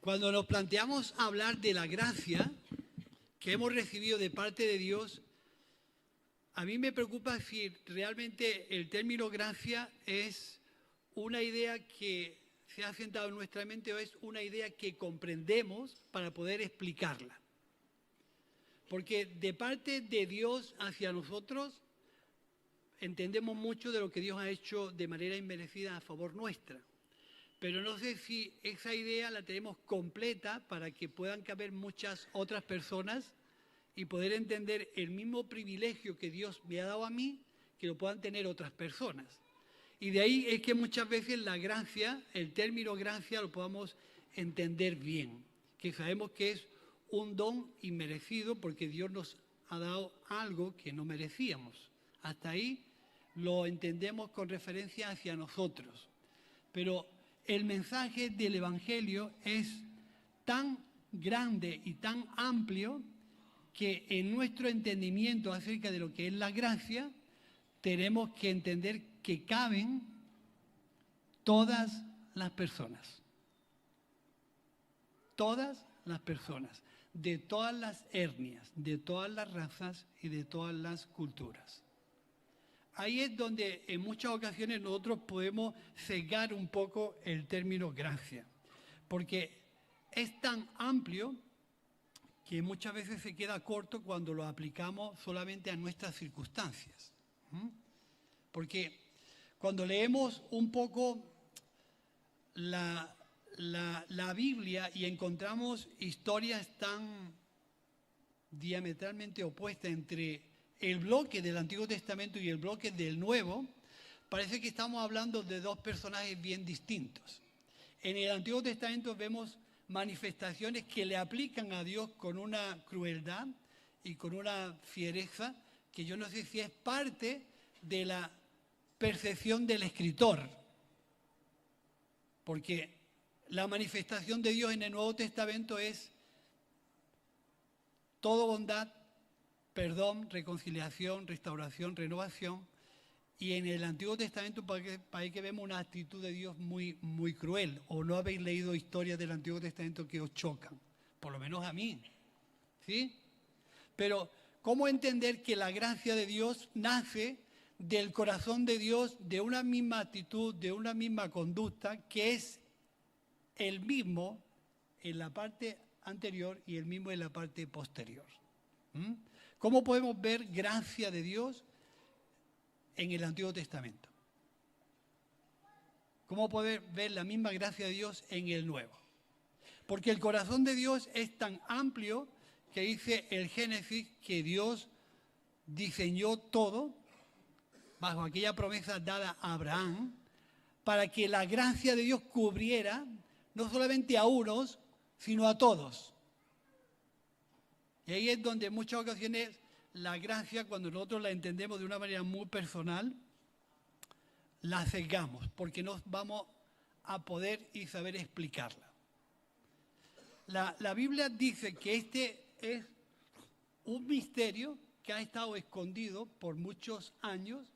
Cuando nos planteamos hablar de la gracia que hemos recibido de parte de Dios, a mí me preocupa si realmente el término gracia es una idea que se ha sentado en nuestra mente o es una idea que comprendemos para poder explicarla. Porque de parte de Dios hacia nosotros entendemos mucho de lo que Dios ha hecho de manera inmerecida a favor nuestra. Pero no sé si esa idea la tenemos completa para que puedan caber muchas otras personas y poder entender el mismo privilegio que Dios me ha dado a mí, que lo puedan tener otras personas. Y de ahí es que muchas veces la gracia, el término gracia, lo podamos entender bien, que sabemos que es un don inmerecido porque Dios nos ha dado algo que no merecíamos. Hasta ahí lo entendemos con referencia hacia nosotros. Pero el mensaje del Evangelio es tan grande y tan amplio que en nuestro entendimiento acerca de lo que es la gracia, tenemos que entender que caben todas las personas. Todas las personas, de todas las etnias, de todas las razas y de todas las culturas. Ahí es donde en muchas ocasiones nosotros podemos cegar un poco el término gracia, porque es tan amplio que muchas veces se queda corto cuando lo aplicamos solamente a nuestras circunstancias. Porque cuando leemos un poco la Biblia y encontramos historias tan diametralmente opuestas entre el bloque del Antiguo Testamento y el bloque del Nuevo, parece que estamos hablando de dos personajes bien distintos. En el Antiguo Testamento vemos manifestaciones que le aplican a Dios con una crueldad y con una fiereza que yo no sé si es parte de la percepción del escritor. Porque la manifestación de Dios en el Nuevo Testamento es todo bondad, perdón, reconciliación, restauración, renovación. Y en el Antiguo Testamento parece que vemos una actitud de Dios muy, muy cruel. O no habéis leído historias del Antiguo Testamento que os chocan. Por lo menos a mí. ¿Sí? Pero, ¿cómo entender que la gracia de Dios nace del corazón de Dios, de una misma actitud, de una misma conducta, que es el mismo en la parte anterior y el mismo en la parte posterior? ¿Cómo podemos ver gracia de Dios en el Antiguo Testamento? ¿Cómo poder ver la misma gracia de Dios en el Nuevo? Porque el corazón de Dios es tan amplio que dice el Génesis que Dios diseñó todo bajo aquella promesa dada a Abraham para que la gracia de Dios cubriera no solamente a unos, sino a todos. Y ahí es donde en muchas ocasiones la gracia, cuando nosotros la entendemos de una manera muy personal, la cegamos, porque no vamos a poder y saber explicarla. La Biblia dice que este es un misterio que ha estado escondido por muchos años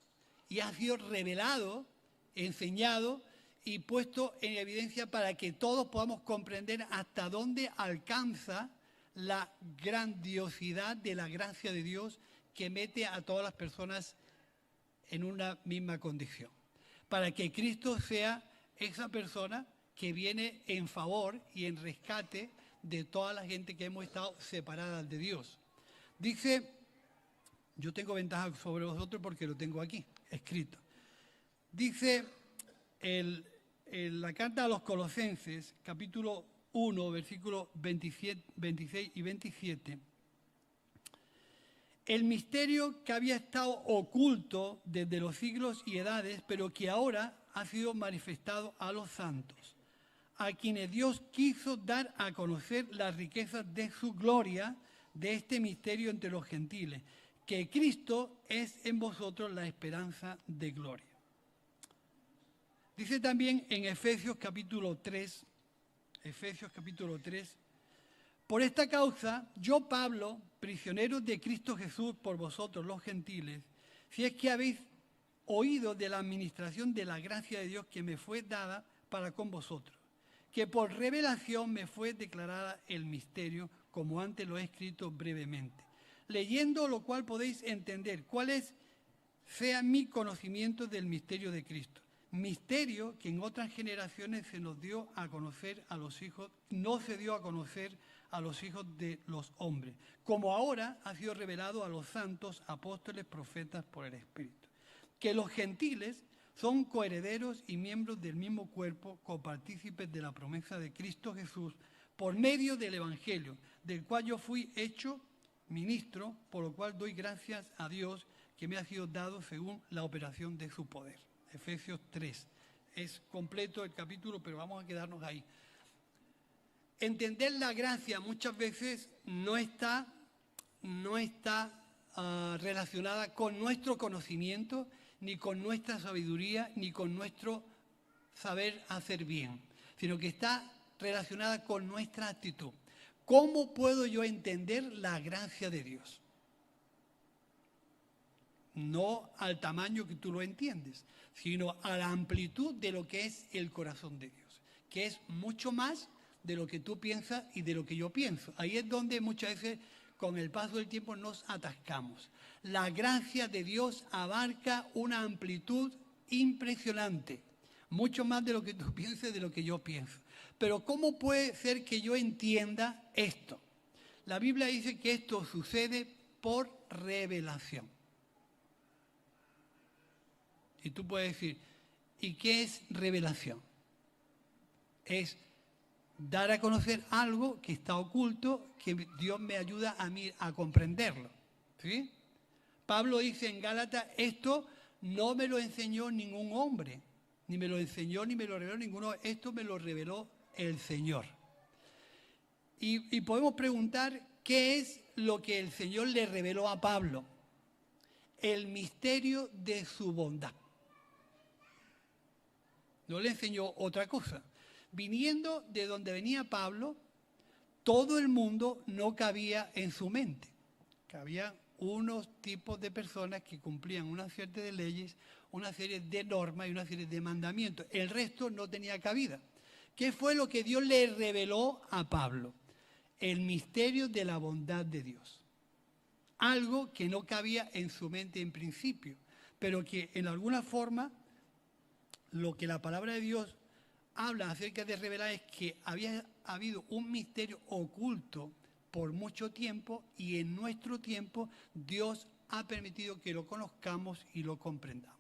y ha sido revelado, enseñado y puesto en evidencia para que todos podamos comprender hasta dónde alcanza la grandiosidad de la gracia de Dios que mete a todas las personas en una misma condición. Para que Cristo sea esa persona que viene en favor y en rescate de toda la gente que hemos estado separadas de Dios. Dice, yo tengo ventaja sobre vosotros porque lo tengo aquí, escrito. Dice la carta a los Colosenses, capítulo 1, versículos 26 y 27. El misterio que había estado oculto desde los siglos y edades, pero que ahora ha sido manifestado a los santos, a quienes Dios quiso dar a conocer las riquezas de su gloria, de este misterio entre los gentiles, que Cristo es en vosotros la esperanza de gloria. Dice también en Efesios capítulo 3, por esta causa, yo Pablo, prisionero de Cristo Jesús por vosotros los gentiles, si es que habéis oído de la administración de la gracia de Dios que me fue dada para con vosotros, que por revelación me fue declarada el misterio, como antes lo he escrito brevemente. Leyendo lo cual podéis entender cuál sea mi conocimiento del misterio de Cristo. Misterio que en otras generaciones se nos dio a conocer a los hijos, no se dio a conocer a los hijos de los hombres, como ahora ha sido revelado a los santos, apóstoles, profetas por el Espíritu. Que los gentiles son coherederos y miembros del mismo cuerpo, copartícipes de la promesa de Cristo Jesús, por medio del Evangelio, del cual yo fui hecho ministro, por lo cual doy gracias a Dios que me ha sido dado según la operación de su poder. Efesios 3. Es completo el capítulo, pero vamos a quedarnos ahí. Entender la gracia muchas veces no está relacionada con nuestro conocimiento, ni con nuestra sabiduría, ni con nuestro saber hacer bien, sino que está relacionada con nuestra actitud. ¿Cómo puedo yo entender la gracia de Dios? No al tamaño que tú lo entiendes, sino a la amplitud de lo que es el corazón de Dios, que es mucho más de lo que tú piensas y de lo que yo pienso. Ahí es donde muchas veces con el paso del tiempo nos atascamos. La gracia de Dios abarca una amplitud impresionante, mucho más de lo que tú piensas y de lo que yo pienso. Pero ¿cómo puede ser que yo entienda esto? La Biblia dice que esto sucede por revelación. Y tú puedes decir, ¿y qué es revelación? Es dar a conocer algo que está oculto, que Dios me ayuda a mí a comprenderlo. ¿Sí? Pablo dice en Gálatas, esto no me lo enseñó ningún hombre, ni me lo enseñó ni me lo reveló ninguno, esto me lo reveló el Señor. Y podemos preguntar, ¿qué es lo que el Señor le reveló a Pablo? El misterio de su bondad. No le enseñó otra cosa. Viniendo de donde venía Pablo, todo el mundo no cabía en su mente. Cabían unos tipos de personas que cumplían una serie de leyes, una serie de normas y una serie de mandamientos. El resto no tenía cabida. ¿Qué fue lo que Dios le reveló a Pablo? El misterio de la bondad de Dios. Algo que no cabía en su mente en principio, pero que en alguna forma lo que la palabra de Dios habla acerca de revelar es que había habido un misterio oculto por mucho tiempo y en nuestro tiempo Dios ha permitido que lo conozcamos y lo comprendamos.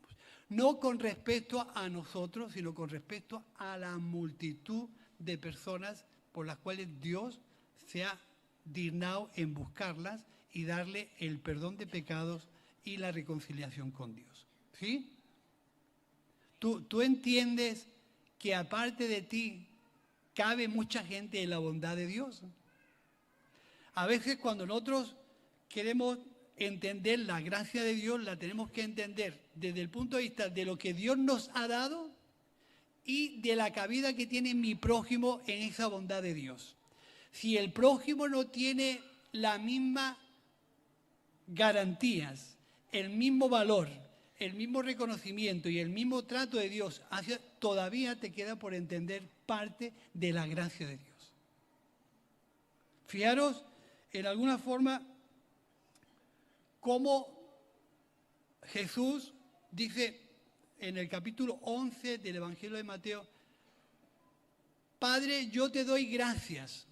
No con respecto a nosotros, sino con respecto a la multitud de personas por las cuales Dios se ha dignado en buscarlas y darle el perdón de pecados y la reconciliación con Dios. ¿Sí? ¿Tú entiendes que aparte de ti cabe mucha gente en la bondad de Dios? A veces cuando nosotros queremos entender la gracia de Dios, la tenemos que entender desde el punto de vista de lo que Dios nos ha dado y de la cabida que tiene mi prójimo en esa bondad de Dios. Si el prójimo no tiene las mismas garantías, el mismo valor, el mismo reconocimiento y el mismo trato de Dios, todavía te queda por entender parte de la gracia de Dios. Fijaros, en alguna forma, cómo Jesús dice en el capítulo 11 del Evangelio de Mateo, Padre, yo te doy gracias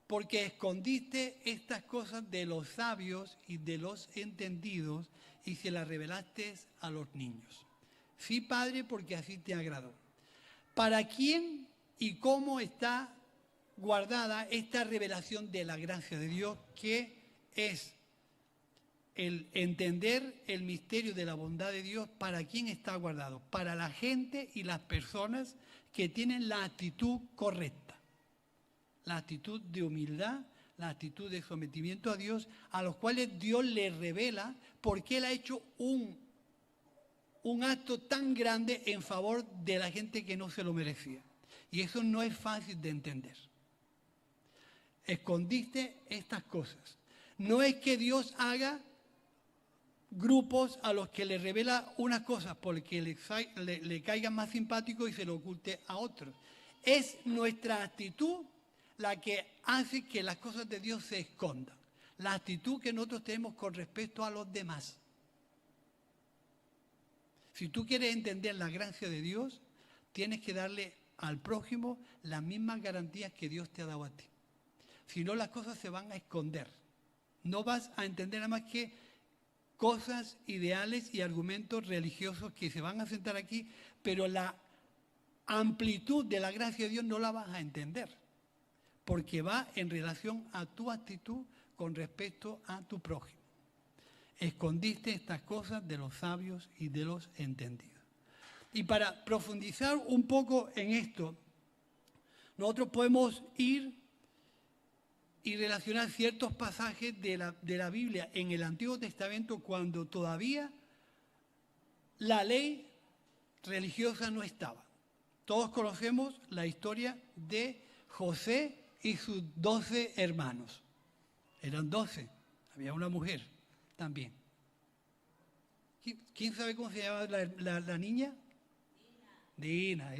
porque escondiste estas cosas de los sabios y de los entendidos y se las revelaste a los niños. Sí, Padre, porque así te agradó. ¿Para quién y cómo está guardada esta revelación de la gracia de Dios, que es el entender el misterio de la bondad de Dios? ¿Para quién está guardado? Para la gente y las personas que tienen la actitud correcta, la actitud de humildad, la actitud de sometimiento a Dios, a los cuales Dios les revela porque Él ha hecho un acto tan grande en favor de la gente que no se lo merecía. Y eso no es fácil de entender. Escondiste estas cosas. No es que Dios haga grupos a los que le revela unas cosas porque le caigan más simpáticos y se lo oculte a otros. es nuestra actitud la que hace que las cosas de Dios se escondan. La actitud que nosotros tenemos con respecto a los demás. Si tú quieres entender la gracia de Dios, tienes que darle al prójimo las mismas garantías que Dios te ha dado a ti. Si no, las cosas se van a esconder. No vas a entender nada más que cosas, ideales y argumentos religiosos que se van a sentar aquí, pero la amplitud de la gracia de Dios no la vas a entender, porque va en relación a tu actitud con respecto a tu prójimo. Escondiste estas cosas de los sabios y de los entendidos. Y para profundizar un poco en esto, nosotros podemos ir y relacionar ciertos pasajes de la Biblia en el Antiguo Testamento cuando todavía la ley religiosa no estaba. Todos conocemos la historia de José y sus 12 hermanos. Eran 12, había una mujer también. ¿Quién sabe cómo se llama la niña? Dina.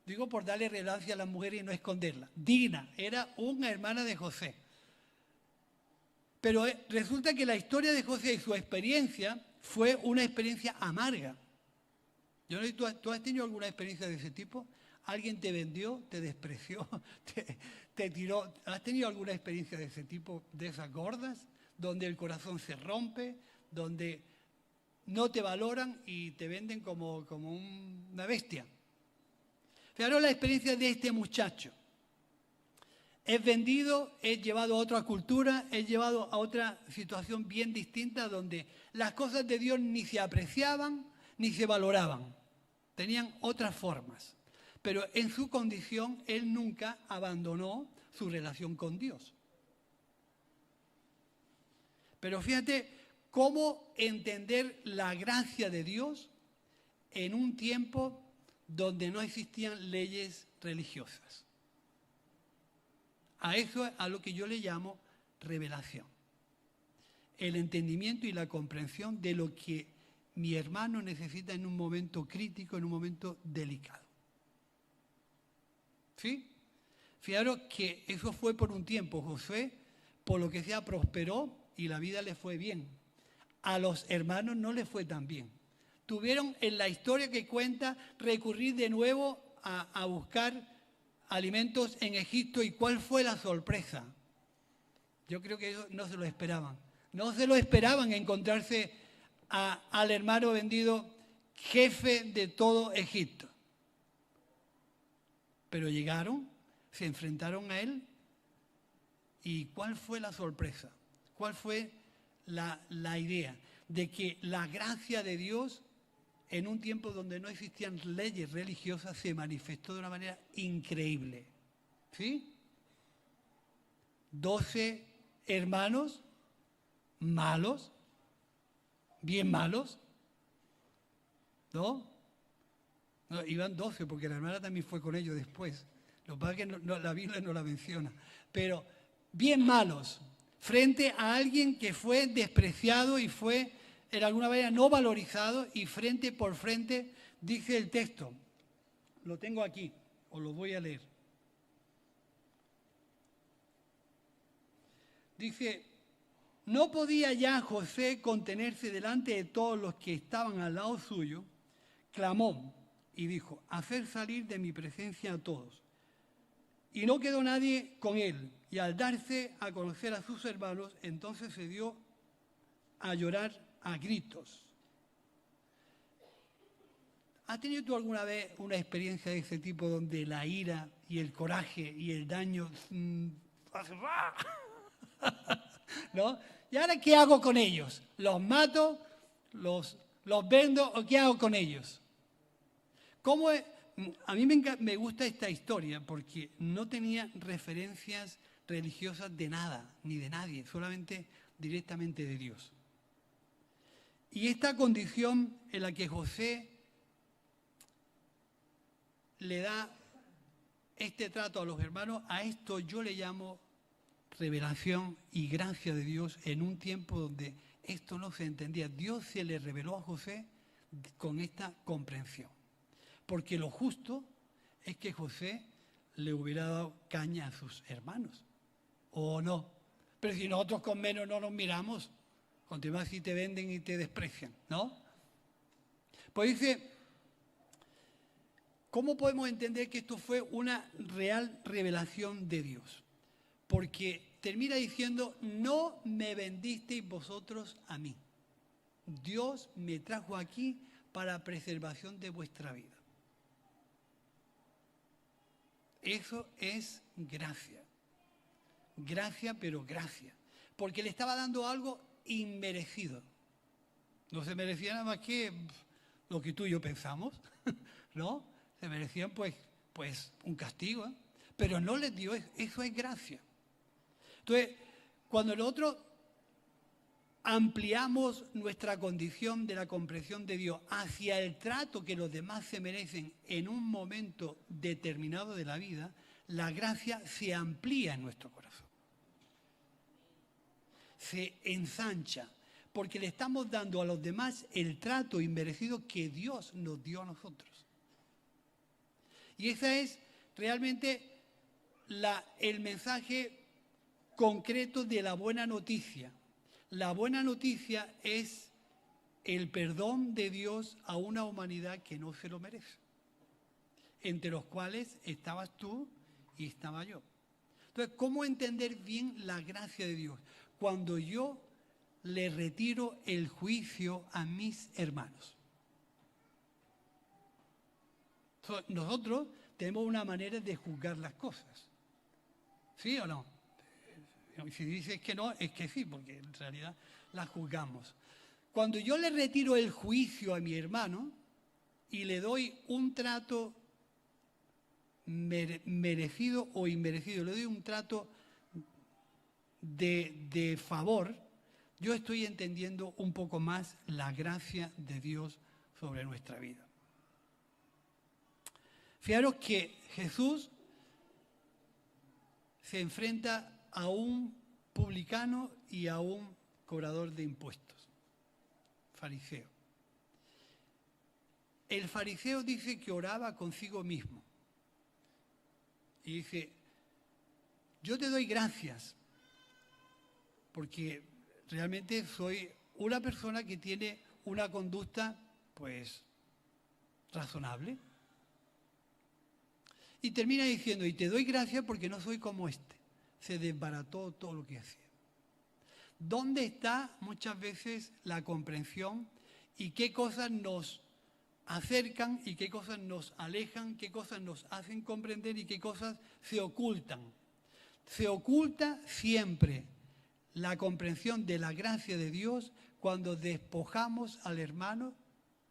Digo por darle relevancia a las mujeres y no esconderla. Dina era una hermana de José. Pero resulta que la historia de José y su experiencia fue una experiencia amarga. Yo no sé, ¿tú has tenido alguna experiencia de ese tipo? ¿Alguien te vendió, te despreció, te tiró? ¿Has tenido alguna experiencia de ese tipo, de esas gordas, donde el corazón se rompe, donde no te valoran y te venden como una bestia? Fijaros la experiencia de este muchacho. Es vendido, es llevado a otra cultura, es llevado a otra situación bien distinta donde las cosas de Dios ni se apreciaban ni se valoraban. Tenían otras formas. Pero en su condición, él nunca abandonó su relación con Dios. Pero fíjate cómo entender la gracia de Dios en un tiempo donde no existían leyes religiosas. A eso es a lo que yo le llamo revelación. El entendimiento y la comprensión de lo que mi hermano necesita en un momento crítico, en un momento delicado. ¿Sí? Fijaros que eso fue por un tiempo. Josué, por lo que sea, prosperó y la vida le fue bien. A los hermanos no les fue tan bien. Tuvieron en la historia que cuenta recurrir de nuevo a buscar alimentos en Egipto. ¿Y cuál fue la sorpresa? Yo creo que ellos no se lo esperaban. No se lo esperaban encontrarse al hermano vendido jefe de todo Egipto. Pero llegaron, se enfrentaron a él. ¿Y cuál fue la sorpresa? ¿Cuál fue la idea? De que la gracia de Dios, en un tiempo donde no existían leyes religiosas, se manifestó de una manera increíble. ¿Sí? 12 hermanos malos, bien malos, ¿no? No, iban 12 porque la hermana también fue con ellos después. Lo que pasa es que la Biblia no la menciona. Pero bien malos, frente a alguien que fue despreciado y fue en alguna manera no valorizado, y frente por frente, dice el texto, lo tengo aquí, os lo voy a leer. Dice, no podía ya José contenerse delante de todos los que estaban al lado suyo, clamó y dijo, hacer salir de mi presencia a todos. Y no quedó nadie con él, y al darse a conocer a sus hermanos, entonces se dio a llorar a gritos. ¿Has tenido tú alguna vez una experiencia de ese tipo donde la ira y el coraje y el daño hace ¿no? ¿Y ahora qué hago con ellos? ¿Los mato? ¿Los vendo? ¿O qué hago con ellos? ¿Cómo es? A mí me gusta esta historia porque no tenía referencias religiosas de nada, ni de nadie, solamente directamente de Dios. Y esta condición en la que José le da este trato a los hermanos, a esto yo le llamo revelación y gracia de Dios en un tiempo donde esto no se entendía. Dios se le reveló a José con esta comprensión. Porque lo justo es que José le hubiera dado caña a sus hermanos. ¿O no? Pero si nosotros con menos no nos miramos, cuanto más si te venden y te desprecian, ¿no? Pues dice, ¿cómo podemos entender que esto fue una real revelación de Dios? Porque termina diciendo, no me vendisteis vosotros a mí. Dios me trajo aquí para preservación de vuestra vida. Eso es gracia. Gracia, pero gracia. Porque le estaba dando algo inmerecido. No se merecía nada más que lo que tú y yo pensamos, ¿no? Se merecían pues un castigo, ¿eh? Pero no les dio eso. Eso es gracia. Entonces, cuando nosotros ampliamos nuestra condición de la comprensión de Dios hacia el trato que los demás se merecen en un momento determinado de la vida, la gracia se amplía en nuestro corazón. Se ensancha, porque le estamos dando a los demás el trato inmerecido que Dios nos dio a nosotros. Y ese es realmente el mensaje concreto de la buena noticia. La buena noticia es el perdón de Dios a una humanidad que no se lo merece, entre los cuales estabas tú y estaba yo. Entonces, ¿cómo entender bien la gracia de Dios? Cuando yo le retiro el juicio a mis hermanos. Nosotros tenemos una manera de juzgar las cosas. ¿Sí o no? Si dices que no, es que sí, porque en realidad las juzgamos. Cuando yo le retiro el juicio a mi hermano y le doy un trato merecido o inmerecido, le doy un trato de favor, yo estoy entendiendo un poco más la gracia de Dios sobre nuestra vida. Fijaros que Jesús se enfrenta a un publicano y a un cobrador de impuestos, fariseo. El fariseo dice que oraba consigo mismo y dice, yo te doy gracias porque realmente soy una persona que tiene una conducta pues razonable. Y termina diciendo, y te doy gracias porque no soy como este. Se desbarató todo lo que hacía. ¿Dónde está muchas veces la comprensión y qué cosas nos acercan y qué cosas nos alejan, qué cosas nos hacen comprender y qué cosas se ocultan? Se oculta siempre la comprensión de la gracia de Dios cuando despojamos al hermano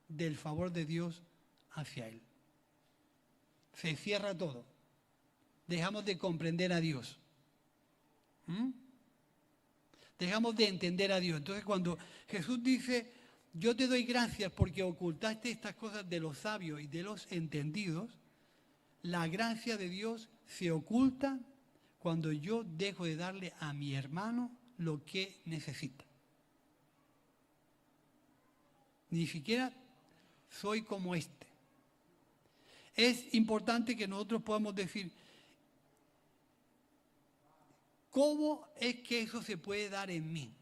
del favor de Dios hacia él. Se cierra todo. Dejamos de comprender a Dios. Dejamos de entender a Dios. Entonces cuando Jesús dice, yo te doy gracias porque ocultaste estas cosas de los sabios y de los entendidos, la gracia de Dios se oculta cuando yo dejo de darle a mi hermano lo que necesita. Ni siquiera soy como este. Es importante que nosotros podamos decir, ¿cómo es que eso se puede dar en mí?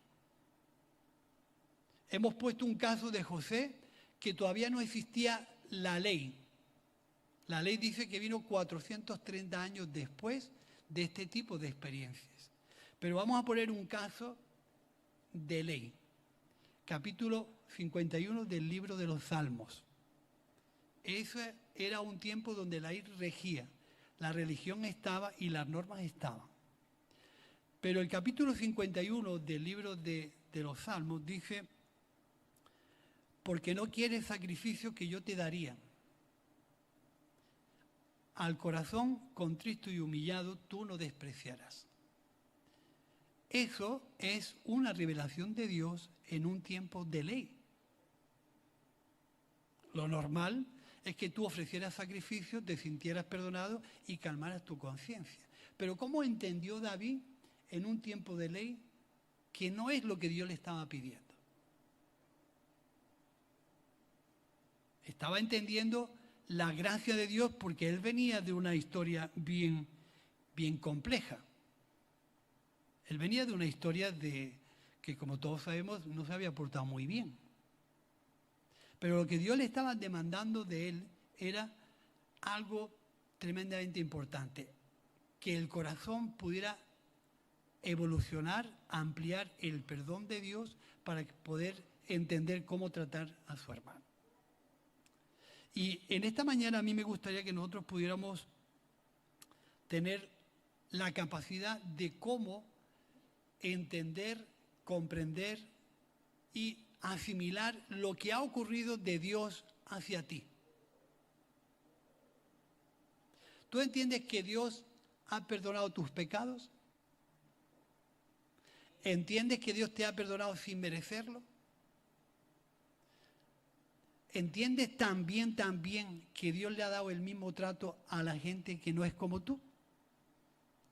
Hemos puesto un caso de José que todavía no existía la ley. La ley dice que vino 430 años después de este tipo de experiencias. Pero vamos a poner un caso de ley. Capítulo 51 del libro de los Salmos. Ese era un tiempo donde la ley regía, la religión estaba y las normas estaban. Pero el capítulo 51 del libro de los Salmos dice, porque no quieres sacrificio que yo te daría. Al corazón contristo y humillado tú no despreciarás. Eso es una revelación de Dios en un tiempo de ley. Lo normal es que tú ofrecieras sacrificios, te sintieras perdonado y calmaras tu conciencia. Pero ¿cómo entendió David en un tiempo de ley que no es lo que Dios le estaba pidiendo? Estaba entendiendo la gracia de Dios porque él venía de una historia bien compleja. Él venía de una historia que, como todos sabemos, no se había portado muy bien. Pero lo que Dios le estaba demandando de él era algo tremendamente importante, que el corazón pudiera evolucionar, ampliar el perdón de Dios para poder entender cómo tratar a su hermano. Y en esta mañana a mí me gustaría que nosotros pudiéramos tener la capacidad de cómo entender, comprender y asimilar lo que ha ocurrido de Dios hacia ti. ¿Tú entiendes que Dios ha perdonado tus pecados? ¿Entiendes que Dios te ha perdonado sin merecerlo? ¿Entiendes también que Dios le ha dado el mismo trato a la gente que no es como tú?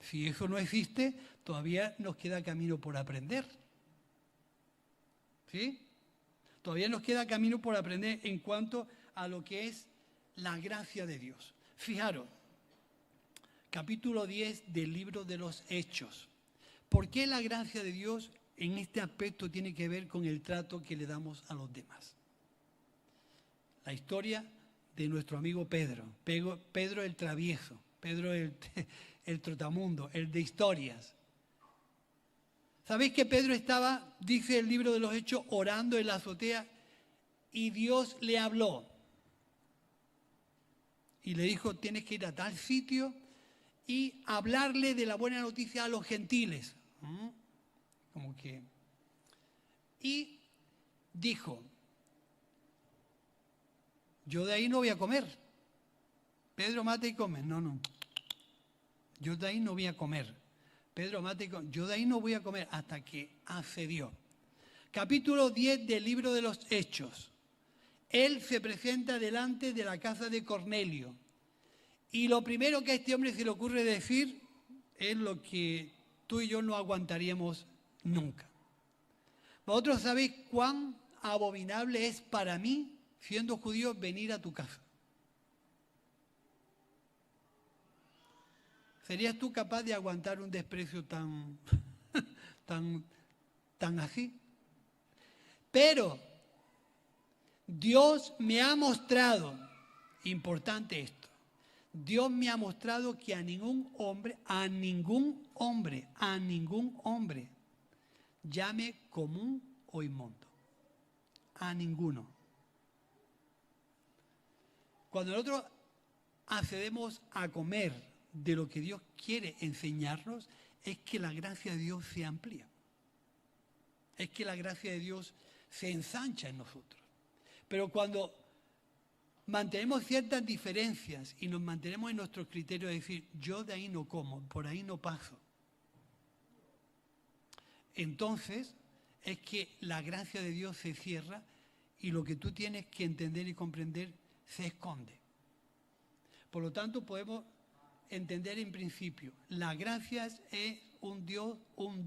Si eso no existe, todavía nos queda camino por aprender. ¿Sí? Todavía nos queda camino por aprender en cuanto a lo que es la gracia de Dios. Fijaros, capítulo 10 del libro de los Hechos. ¿Por qué la gracia de Dios en este aspecto tiene que ver con el trato que le damos a los demás? La historia de nuestro amigo Pedro. Pedro el travieso, Pedro el trotamundo, el de historias. ¿Sabéis que Pedro estaba, dice el libro de los Hechos, orando en la azotea y Dios le habló? Y le dijo, tienes que ir a tal sitio y hablarle de la buena noticia a los gentiles. Como que... Y dijo, yo de ahí no voy a comer. Pedro, mate y come. No. Yo de ahí no voy a comer. Pedro, mate y come. Yo de ahí no voy a comer hasta que accedió. Capítulo 10 del libro de los Hechos. Él se presenta delante de la casa de Cornelio. Y lo primero que a este hombre se le ocurre decir es lo que tú y yo no aguantaríamos nunca. Vosotros sabéis cuán abominable es para mí, siendo judío, venir a tu casa. ¿Serías tú capaz de aguantar un desprecio tan así? Pero Dios me ha mostrado, importante esto, Dios me ha mostrado que a ningún hombre, llame común o inmundo. A ninguno. Cuando nosotros accedemos a comer de lo que Dios quiere enseñarnos, es que la gracia de Dios se amplía. Es que la gracia de Dios se ensancha en nosotros. Pero cuando mantenemos ciertas diferencias y nos mantenemos en nuestros criterios de decir, yo de ahí no como, por ahí no paso, entonces es que la gracia de Dios se cierra y lo que tú tienes que entender y comprender se esconde. Por lo tanto, podemos entender en principio, la gracia es un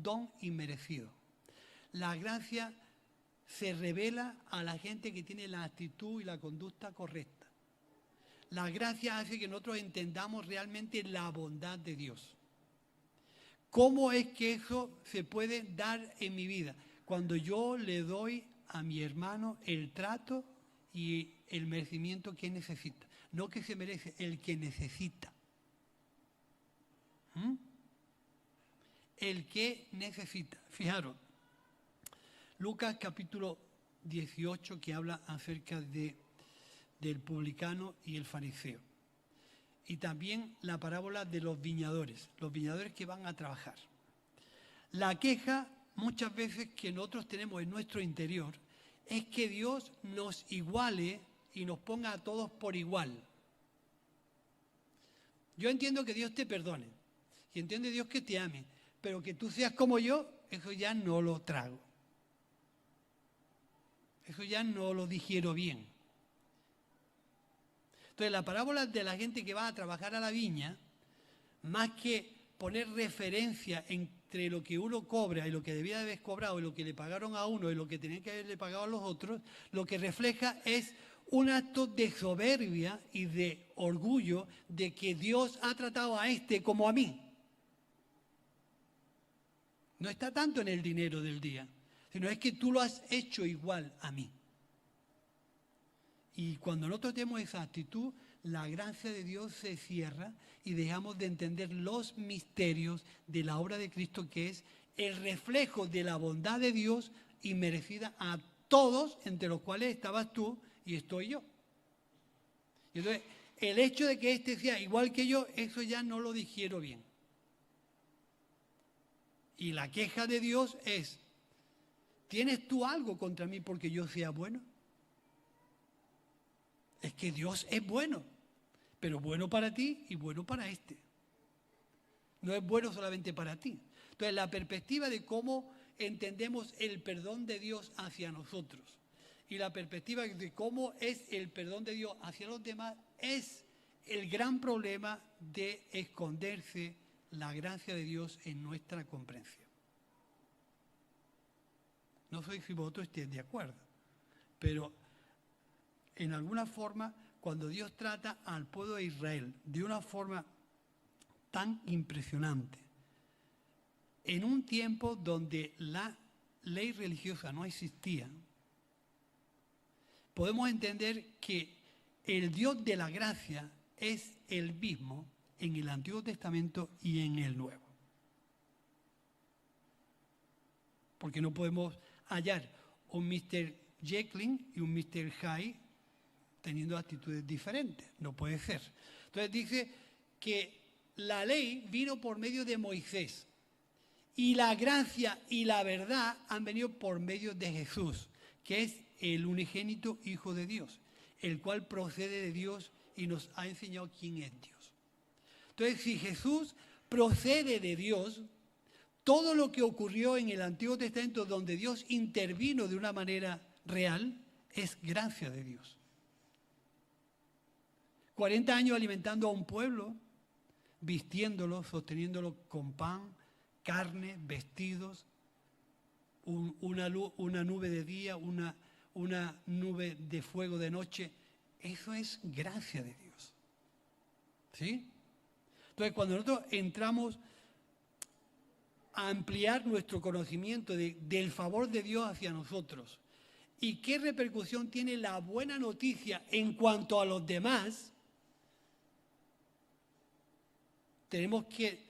don inmerecido. La gracia se revela a la gente que tiene la actitud y la conducta correcta. La gracia hace que nosotros entendamos realmente la bondad de Dios. ¿Cómo es que eso se puede dar en mi vida? Cuando yo le doy a mi hermano el trato y el merecimiento que necesita. No que se merece, el que necesita. El que necesita. Fijaros, Lucas capítulo 18 que habla acerca del publicano y el fariseo. Y también la parábola de los viñadores que van a trabajar. La queja muchas veces que nosotros tenemos en nuestro interior es que Dios nos iguale y nos ponga a todos por igual. Yo entiendo que Dios te perdone y entiende Dios que te ame, pero que tú seas como yo, eso ya no lo trago. Eso ya no lo digiero bien. Entonces, la parábola de la gente que va a trabajar a la viña, más que poner referencia entre lo que uno cobra y lo que debía haber cobrado y lo que le pagaron a uno y lo que tenían que haberle pagado a los otros, lo que refleja es un acto de soberbia y de orgullo de que Dios ha tratado a este como a mí. No está tanto en el dinero del día, sino es que tú lo has hecho igual a mí. Y cuando nosotros tenemos esa actitud, la gracia de Dios se cierra y dejamos de entender los misterios de la obra de Cristo, que es el reflejo de la bondad de Dios inmerecida a todos, entre los cuales estabas tú y estoy yo. Y entonces, el hecho de que este sea igual que yo, eso ya no lo digiero bien. Y la queja de Dios es, ¿tienes tú algo contra mí porque yo sea bueno? Es que Dios es bueno, pero bueno para ti y bueno para este. No es bueno solamente para ti. Entonces, la perspectiva de cómo entendemos el perdón de Dios hacia nosotros y la perspectiva de cómo es el perdón de Dios hacia los demás es el gran problema de esconderse la gracia de Dios en nuestra comprensión. No sé si vosotros estéis de acuerdo, pero en alguna forma, cuando Dios trata al pueblo de Israel de una forma tan impresionante, en un tiempo donde la ley religiosa no existía, podemos entender que el Dios de la gracia es el mismo en el Antiguo Testamento y en el Nuevo. Porque no podemos hallar un Mr. Jekyll y un Mr. Hyde teniendo actitudes diferentes. No puede ser. Entonces dice que la ley vino por medio de Moisés y la gracia y la verdad han venido por medio de Jesús, que es el unigénito Hijo de Dios, el cual procede de Dios y nos ha enseñado quién es Dios. Entonces, si Jesús procede de Dios, todo lo que ocurrió en el Antiguo Testamento donde Dios intervino de una manera real es gracia de Dios. 40 años alimentando a un pueblo, vistiéndolo, sosteniéndolo con pan, carne, vestidos, una nube de día, una nube de fuego de noche. Eso es gracia de Dios. ¿Sí? Entonces, cuando nosotros entramos a ampliar nuestro conocimiento del favor de Dios hacia nosotros y qué repercusión tiene la buena noticia en cuanto a los demás, tenemos que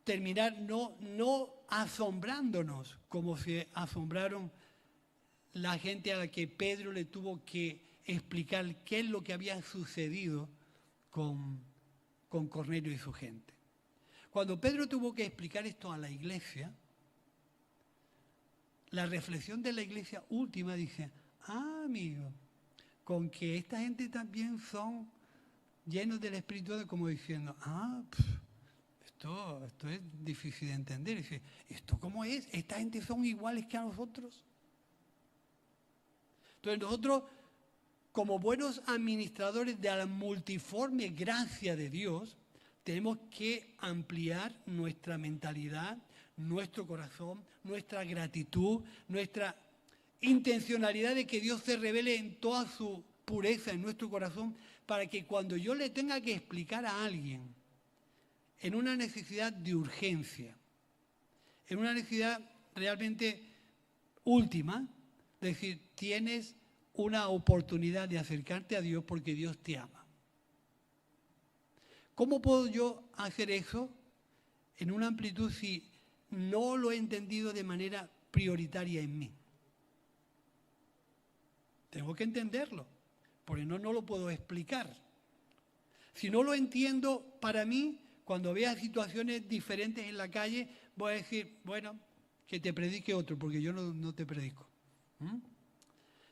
terminar no asombrándonos como se asombraron la gente a la que Pedro le tuvo que explicar qué es lo que había sucedido con Cornelio y su gente. Cuando Pedro tuvo que explicar esto a la iglesia, la reflexión de la iglesia última dice, amigo, con que esta gente también son llenos del Espíritu, como diciendo, esto es difícil de entender. Dice, ¿esto cómo es? ¿Esta gente son iguales que a nosotros? Entonces nosotros, como buenos administradores de la multiforme gracia de Dios, tenemos que ampliar nuestra mentalidad, nuestro corazón, nuestra gratitud, nuestra intencionalidad de que Dios se revele en toda su pureza en nuestro corazón, para que cuando yo le tenga que explicar a alguien en una necesidad de urgencia, en una necesidad realmente última, es decir, tienes una oportunidad de acercarte a Dios porque Dios te ama. ¿Cómo puedo yo hacer eso en una amplitud si no lo he entendido de manera prioritaria en mí? Tengo que entenderlo, porque no lo puedo explicar. Si no lo entiendo para mí, cuando vea situaciones diferentes en la calle, voy a decir, bueno, que te predique otro, porque yo no te predico.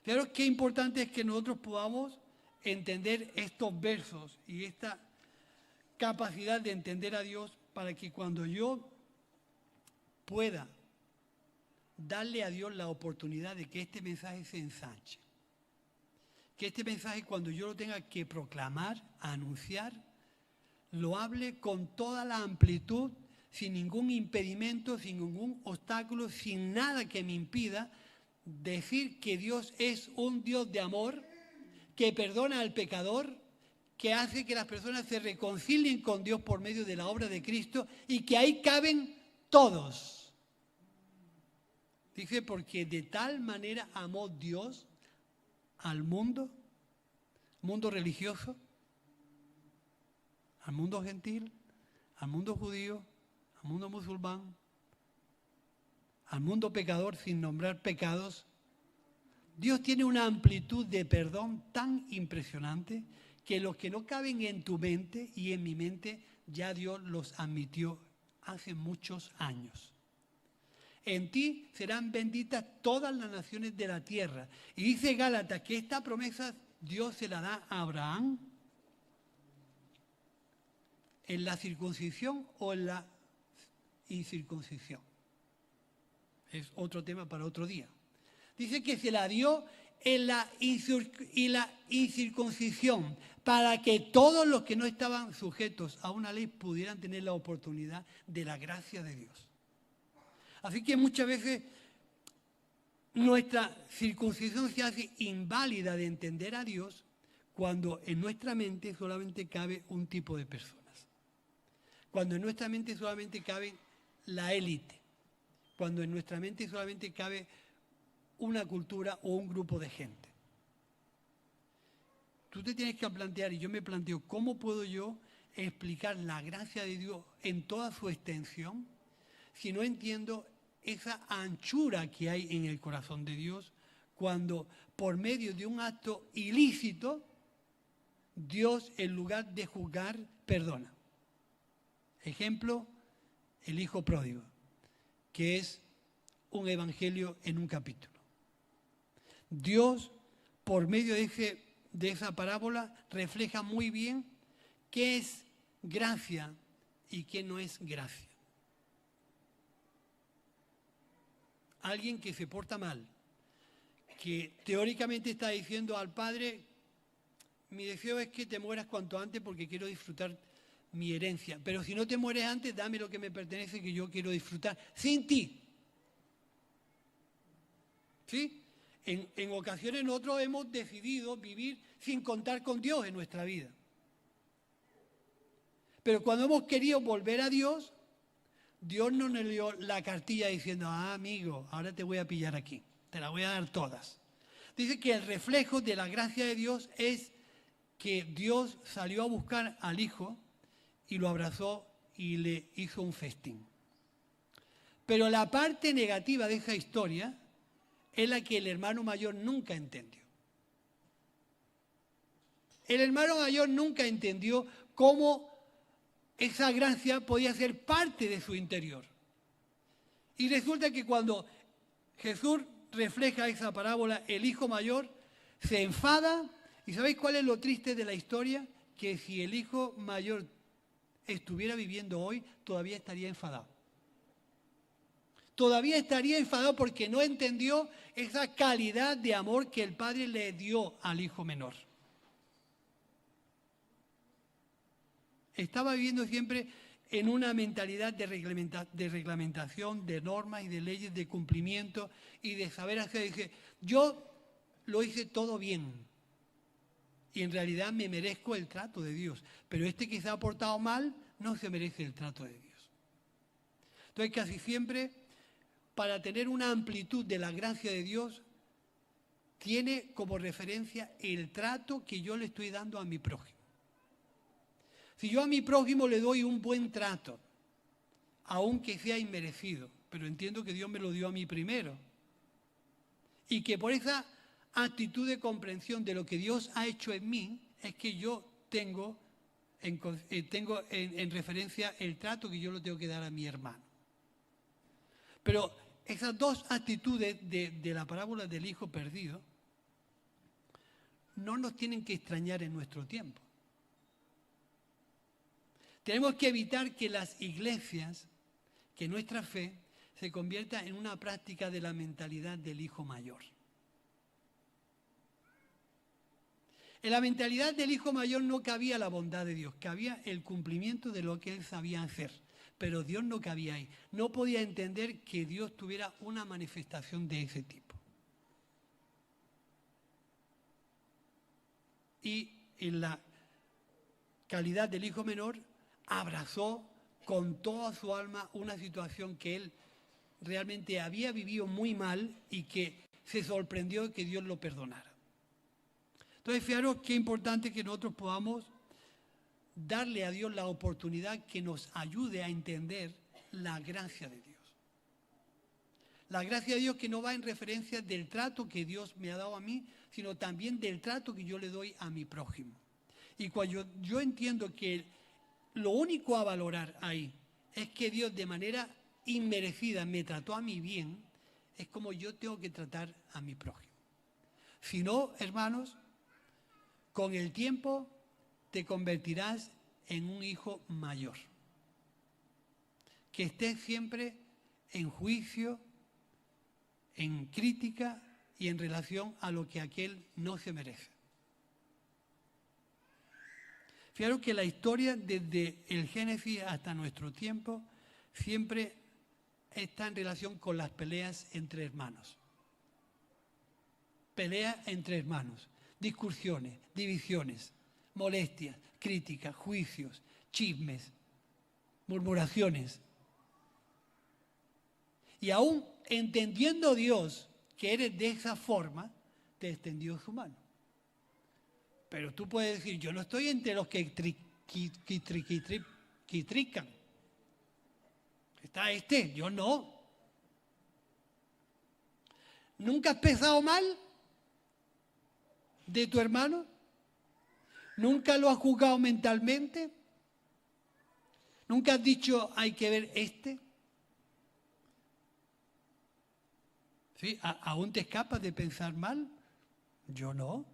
Claro que importante es que nosotros podamos entender estos versos y esta capacidad de entender a Dios para que cuando yo pueda darle a Dios la oportunidad de que este mensaje se ensanche. Que este mensaje, cuando yo lo tenga que proclamar, anunciar, lo hable con toda la amplitud, sin ningún impedimento, sin ningún obstáculo, sin nada que me impida decir que Dios es un Dios de amor, que perdona al pecador, que hace que las personas se reconcilien con Dios por medio de la obra de Cristo y que ahí caben todos. Dice, porque de tal manera amó Dios al mundo religioso, al mundo gentil, al mundo judío, al mundo musulmán, al mundo pecador sin nombrar pecados. Dios tiene una amplitud de perdón tan impresionante que los que no caben en tu mente y en mi mente, ya Dios los admitió hace muchos años. En ti serán benditas todas las naciones de la tierra. Y dice Gálatas que esta promesa Dios se la da a Abraham en la circuncisión o en la incircuncisión. Es otro tema para otro día. Dice que se la dio en la incircuncisión para que todos los que no estaban sujetos a una ley pudieran tener la oportunidad de la gracia de Dios. Así que muchas veces nuestra circuncisión se hace inválida de entender a Dios cuando en nuestra mente solamente cabe un tipo de personas. Cuando en nuestra mente solamente cabe la élite. Cuando en nuestra mente solamente cabe una cultura o un grupo de gente. Tú te tienes que plantear, y yo me planteo, ¿cómo puedo yo explicar la gracia de Dios en toda su extensión si no entiendo esa anchura que hay en el corazón de Dios cuando por medio de un acto ilícito Dios, en lugar de juzgar, perdona? Ejemplo, el hijo pródigo, que es un evangelio en un capítulo. Dios, por medio de esa parábola, refleja muy bien qué es gracia y qué no es gracia. Alguien que se porta mal, que teóricamente está diciendo al Padre, mi deseo es que te mueras cuanto antes porque quiero disfrutar mi herencia, pero si no te mueres antes, dame lo que me pertenece que yo quiero disfrutar sin ti. ¿Sí? En ocasiones nosotros hemos decidido vivir sin contar con Dios en nuestra vida. Pero cuando hemos querido volver a Dios, Dios no nos dio la cartilla diciendo, amigo, ahora te voy a pillar aquí, te la voy a dar todas. Dice que el reflejo de la gracia de Dios es que Dios salió a buscar al Hijo y lo abrazó y le hizo un festín. Pero la parte negativa de esa historia es la que el hermano mayor nunca entendió. El hermano mayor nunca entendió cómo esa gracia podía ser parte de su interior. Y resulta que cuando Jesús refleja esa parábola, el hijo mayor se enfada. ¿Y sabéis cuál es lo triste de la historia? Que si el hijo mayor estuviera viviendo hoy, todavía estaría enfadado. Todavía estaría enfadado porque no entendió esa calidad de amor que el padre le dio al hijo menor. Estaba viviendo siempre en una mentalidad de reglamentación, de normas y de leyes, de cumplimiento y de saber hacer. Dice, yo lo hice todo bien y en realidad me merezco el trato de Dios, pero este que se ha portado mal no se merece el trato de Dios. Entonces casi siempre, para tener una amplitud de la gracia de Dios, tiene como referencia el trato que yo le estoy dando a mi prójimo. Si yo a mi prójimo le doy un buen trato, aunque sea inmerecido, pero entiendo que Dios me lo dio a mí primero, y que por esa actitud de comprensión de lo que Dios ha hecho en mí, es que yo tengo en referencia el trato que yo le tengo que dar a mi hermano. Pero esas dos actitudes de la parábola del hijo perdido no nos tienen que extrañar en nuestro tiempo. Tenemos que evitar que las iglesias, que nuestra fe se convierta en una práctica de la mentalidad del hijo mayor. En la mentalidad del hijo mayor no cabía la bondad de Dios, cabía el cumplimiento de lo que él sabía hacer. Pero Dios no cabía ahí. No podía entender que Dios tuviera una manifestación de ese tipo. y en la calidad del hijo menor abrazó con toda su alma una situación que él realmente había vivido muy mal y que se sorprendió de que Dios lo perdonara. Entonces, fijaros qué importante que nosotros podamos darle a Dios la oportunidad que nos ayude a entender la gracia de Dios. La gracia de Dios que no va en referencia del trato que Dios me ha dado a mí, sino también del trato que yo le doy a mi prójimo. Y cuando yo entiendo que lo único a valorar ahí es que Dios de manera inmerecida me trató a mí bien, es como yo tengo que tratar a mi prójimo. Si no, hermanos, con el tiempo te convertirás en un hijo mayor, que estés siempre en juicio, en crítica y en relación a lo que aquel no se merece. Fijaros que la historia desde el Génesis hasta nuestro tiempo siempre está en relación con las peleas entre hermanos. Peleas entre hermanos, discusiones, divisiones, molestias, críticas, juicios, chismes, murmuraciones. Y aún entendiendo Dios que eres de esa forma, te extendió su mano. Pero tú puedes decir, yo no estoy entre los que trican. Está yo no. ¿Nunca has pensado mal de tu hermano? ¿Nunca lo has juzgado mentalmente? ¿Nunca has dicho, hay que ver este? ¿Sí? ¿Aún te escapas de pensar mal? Yo no.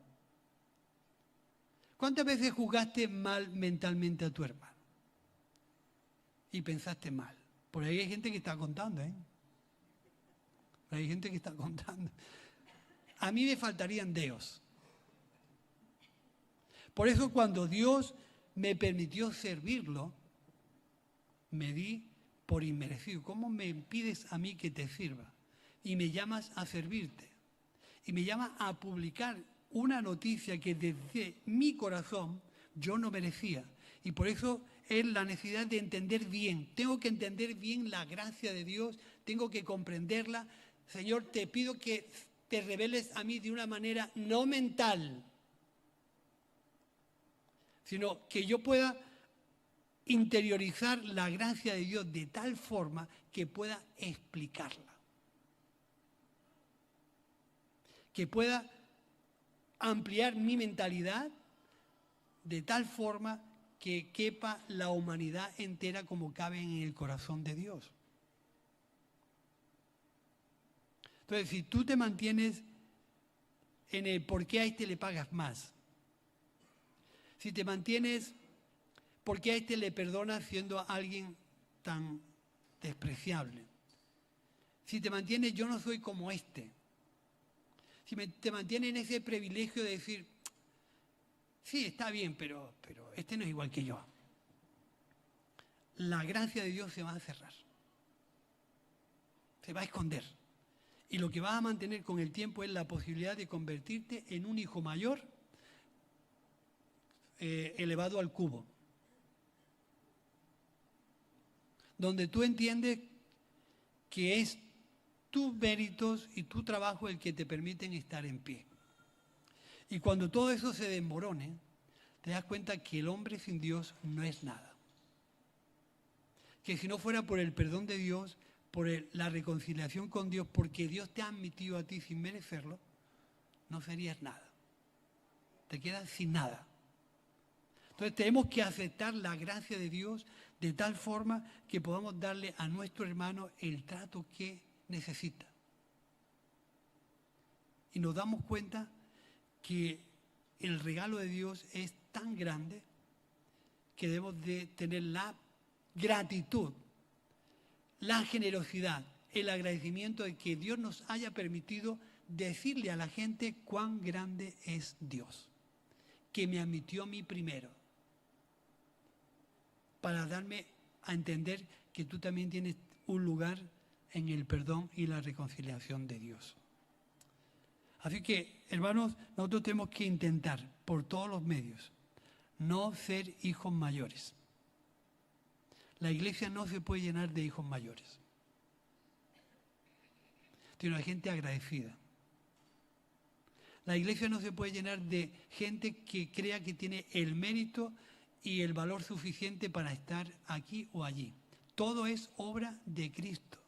¿Cuántas veces juzgaste mal mentalmente a tu hermano? Y pensaste mal. Por ahí hay gente que está contando, ¿eh? Por ahí hay gente que está contando. A mí me faltarían dedos. Por eso cuando Dios me permitió servirlo, me di por inmerecido. ¿Cómo me pides a mí que te sirva? Y me llamas a servirte. Y me llamas a publicar una noticia que desde mi corazón yo no merecía. Y por eso es la necesidad de entender bien. Tengo que entender bien la gracia de Dios, tengo que comprenderla. Señor, te pido que te reveles a mí de una manera no mental, sino que yo pueda interiorizar la gracia de Dios de tal forma que pueda explicarla. Que pueda ampliar mi mentalidad de tal forma que quepa la humanidad entera como cabe en el corazón de Dios. Entonces, si tú te mantienes en el por qué a este le pagas más, si te mantienes por qué a este le perdonas siendo alguien tan despreciable, si te mantienes yo no soy como este, si te mantienes en ese privilegio de decir, sí, está bien, pero este no es igual que yo, la gracia de Dios se va a cerrar, se va a esconder. Y lo que vas a mantener con el tiempo es la posibilidad de convertirte en un hijo mayor elevado al cubo, donde tú entiendes que es tus méritos y tu trabajo el que te permiten estar en pie. Y cuando todo eso se desmorone, te das cuenta que el hombre sin Dios no es nada. Que si no fuera por el perdón de Dios, por la reconciliación con Dios, porque Dios te ha admitido a ti sin merecerlo, no serías nada. Te quedas sin nada. Entonces tenemos que aceptar la gracia de Dios de tal forma que podamos darle a nuestro hermano el trato que necesita. Y nos damos cuenta que el regalo de Dios es tan grande que debemos de tener la gratitud, la generosidad, el agradecimiento de que Dios nos haya permitido decirle a la gente cuán grande es Dios, que me admitió a mí primero, para darme a entender que tú también tienes un lugar en el perdón y la reconciliación de Dios. Así que, hermanos, nosotros tenemos que intentar, por todos los medios, no ser hijos mayores. La iglesia no se puede llenar de hijos mayores, sino de gente agradecida. La iglesia no se puede llenar de gente que crea que tiene el mérito y el valor suficiente para estar aquí o allí. Todo es obra de Cristo.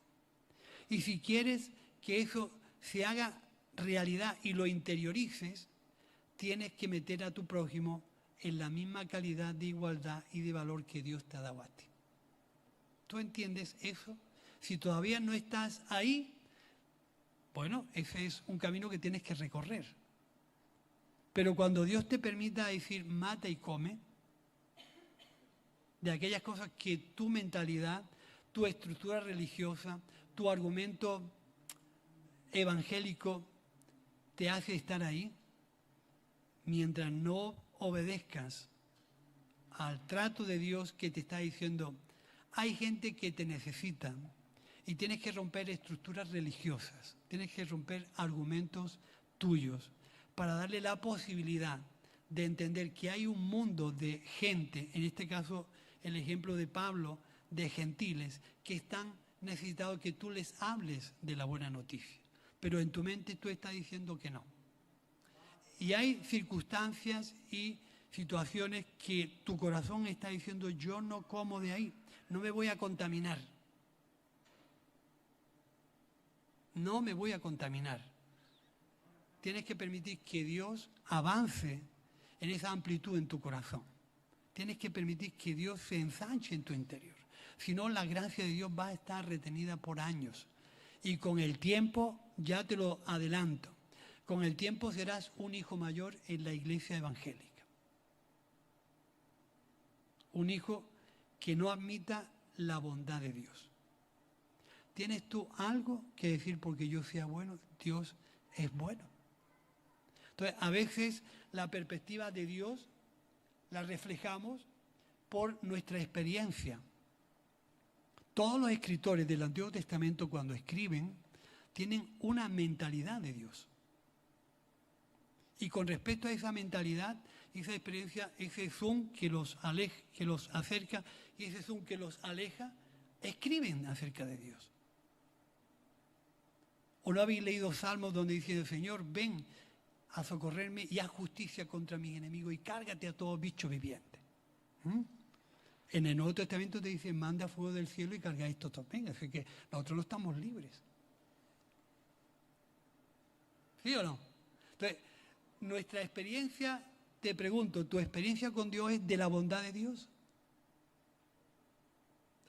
Y si quieres que eso se haga realidad y lo interiorices, tienes que meter a tu prójimo en la misma calidad de igualdad y de valor que Dios te ha dado a ti. ¿Tú entiendes eso? Si todavía no estás ahí, bueno, ese es un camino que tienes que recorrer. Pero cuando Dios te permita decir mata y come, de aquellas cosas que tu mentalidad, tu estructura religiosa, tu argumento evangélico te hace estar ahí, mientras no obedezcas al trato de Dios que te está diciendo, hay gente que te necesita y tienes que romper estructuras religiosas, tienes que romper argumentos tuyos para darle la posibilidad de entender que hay un mundo de gente, en este caso el ejemplo de Pablo, de gentiles, que están necesitados que tú les hables de la buena noticia. Pero en tu mente tú estás diciendo que no. Y hay circunstancias y situaciones que tu corazón está diciendo, yo no como de ahí, no me voy a contaminar. No me voy a contaminar. Tienes que permitir que Dios avance en esa amplitud en tu corazón. Tienes que permitir que Dios se ensanche en tu interior. Si no, la gracia de Dios va a estar retenida por años. Y con el tiempo, ya te lo adelanto, con el tiempo serás un hijo mayor en la iglesia evangélica. Un hijo que no admita la bondad de Dios. ¿Tienes tú algo que decir porque yo sea bueno? Dios es bueno. Entonces, a veces la perspectiva de Dios la reflejamos por nuestra experiencia. Todos los escritores del Antiguo Testamento, cuando escriben, tienen una mentalidad de Dios. Y con respecto a esa mentalidad, esa experiencia, ese zoom que los acerca y ese zoom que los aleja, escriben acerca de Dios. ¿O no habéis leído salmos donde dice, Señor, ven a socorrerme y haz justicia contra mis enemigos y cárgate a todo bicho viviente? En el Nuevo Testamento te dice, manda fuego del cielo y carga esto también. Así que nosotros no estamos libres. ¿Sí o no? Entonces, nuestra experiencia, te pregunto, ¿tu experiencia con Dios es de la bondad de Dios?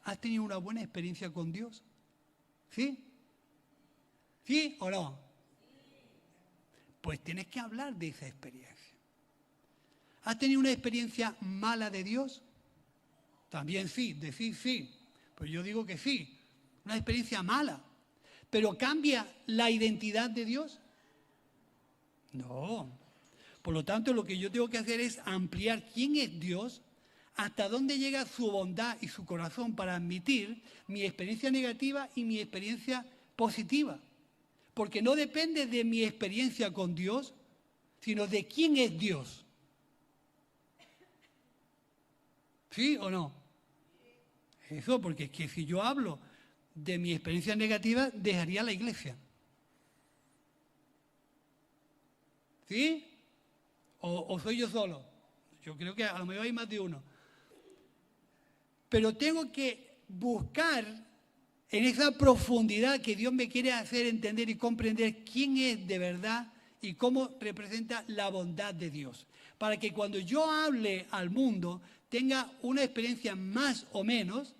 ¿Has tenido una buena experiencia con Dios? ¿Sí? ¿Sí o no? Pues tienes que hablar de esa experiencia. ¿Has tenido una experiencia mala de Dios? También sí, decir sí. Pues yo digo que sí. Una experiencia mala. ¿Pero cambia la identidad de Dios? No. Por lo tanto, lo que yo tengo que hacer es ampliar quién es Dios, hasta dónde llega su bondad y su corazón para admitir mi experiencia negativa y mi experiencia positiva. Porque no depende de mi experiencia con Dios, sino de quién es Dios. ¿Sí o no? Eso, porque es que si yo hablo de mi experiencia negativa, dejaría la iglesia. ¿Sí? ¿O soy yo solo? Yo creo que a lo mejor hay más de uno. Pero tengo que buscar en esa profundidad que Dios me quiere hacer entender y comprender quién es de verdad y cómo representa la bondad de Dios. Para que cuando yo hable al mundo, tenga una experiencia más o menos,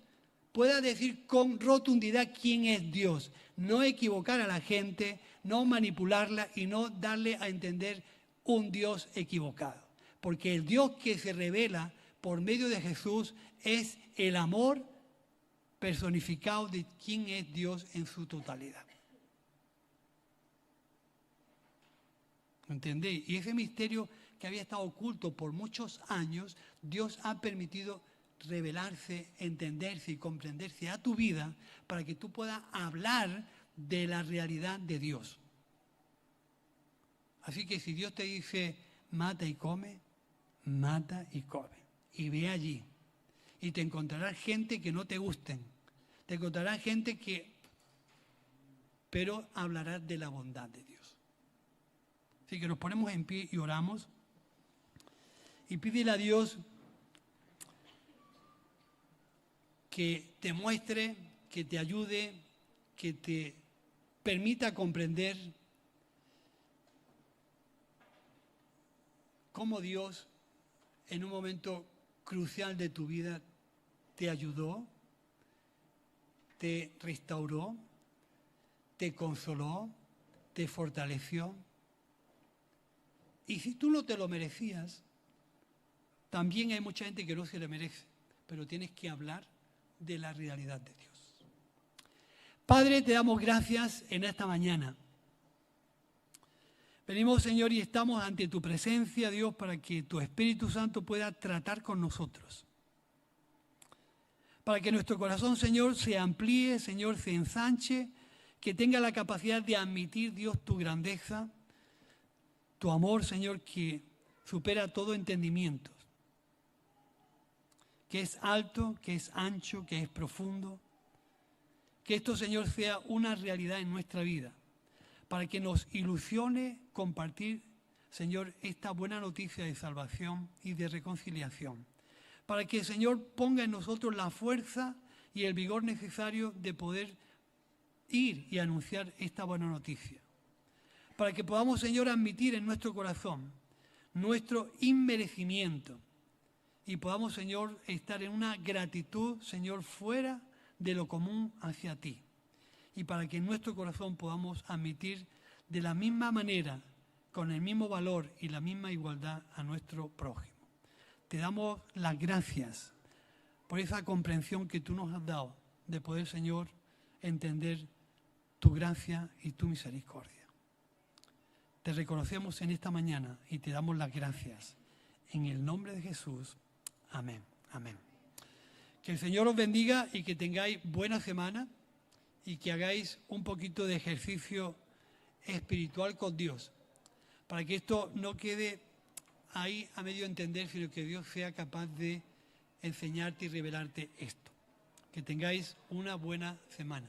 pueda decir con rotundidad quién es Dios. No equivocar a la gente, no manipularla y no darle a entender un Dios equivocado. Porque el Dios que se revela por medio de Jesús es el amor personificado de quién es Dios en su totalidad. ¿Entendéis? Y ese misterio que había estado oculto por muchos años, Dios ha permitido revelarse, entenderse y comprenderse a tu vida para que tú puedas hablar de la realidad de Dios. Así que si Dios te dice, mata y come, mata y come. Y ve allí. Y te encontrarás gente que no te gusten. Te encontrarás gente que... pero hablarás de la bondad de Dios. Así que nos ponemos en pie y oramos. Y pídele a Dios que te muestre, que te ayude, que te permita comprender cómo Dios en un momento crucial de tu vida te ayudó, te restauró, te consoló, te fortaleció. Y si tú no te lo merecías, también hay mucha gente que no se le merece, pero tienes que hablar de la realidad de Dios. Padre, te damos gracias en esta mañana. Venimos, Señor, y estamos ante tu presencia, Dios, para que tu Espíritu Santo pueda tratar con nosotros. Para que nuestro corazón, Señor, se amplíe, Señor, se ensanche, que tenga la capacidad de admitir, Dios, tu grandeza, tu amor, Señor, que supera todo entendimiento, que es alto, que es ancho, que es profundo. Que esto, Señor, sea una realidad en nuestra vida, para que nos ilusione compartir, Señor, esta buena noticia de salvación y de reconciliación. Para que el Señor ponga en nosotros la fuerza y el vigor necesario de poder ir y anunciar esta buena noticia. Para que podamos, Señor, admitir en nuestro corazón nuestro inmerecimiento y podamos, Señor, estar en una gratitud, Señor, fuera de lo común hacia ti. Y para que en nuestro corazón podamos admitir de la misma manera, con el mismo valor y la misma igualdad a nuestro prójimo. Te damos las gracias por esa comprensión que tú nos has dado de poder, Señor, entender tu gracia y tu misericordia. Te reconocemos en esta mañana y te damos las gracias. En el nombre de Jesús. Amén. Amén. Que el Señor os bendiga y que tengáis buena semana y que hagáis un poquito de ejercicio espiritual con Dios, para que esto no quede ahí a medio entender, sino que Dios sea capaz de enseñarte y revelarte esto. Que tengáis una buena semana.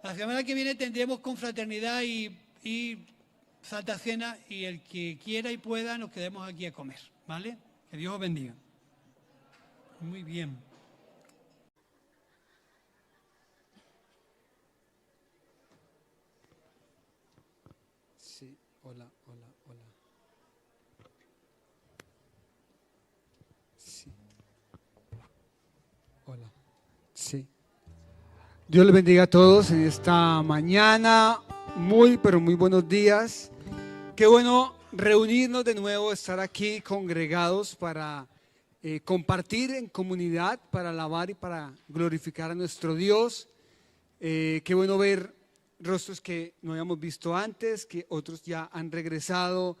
La semana que viene tendremos confraternidad y Santa Cena, y el que quiera y pueda nos quedemos aquí a comer, ¿vale? Que Dios os bendiga. Muy bien. Sí, hola. Sí. Hola. Sí. Dios les bendiga a todos en esta mañana. Pero muy buenos días. Qué bueno reunirnos de nuevo, estar aquí congregados para compartir en comunidad, para alabar y para glorificar a nuestro Dios. Qué bueno ver rostros que no habíamos visto antes, que otros ya han regresado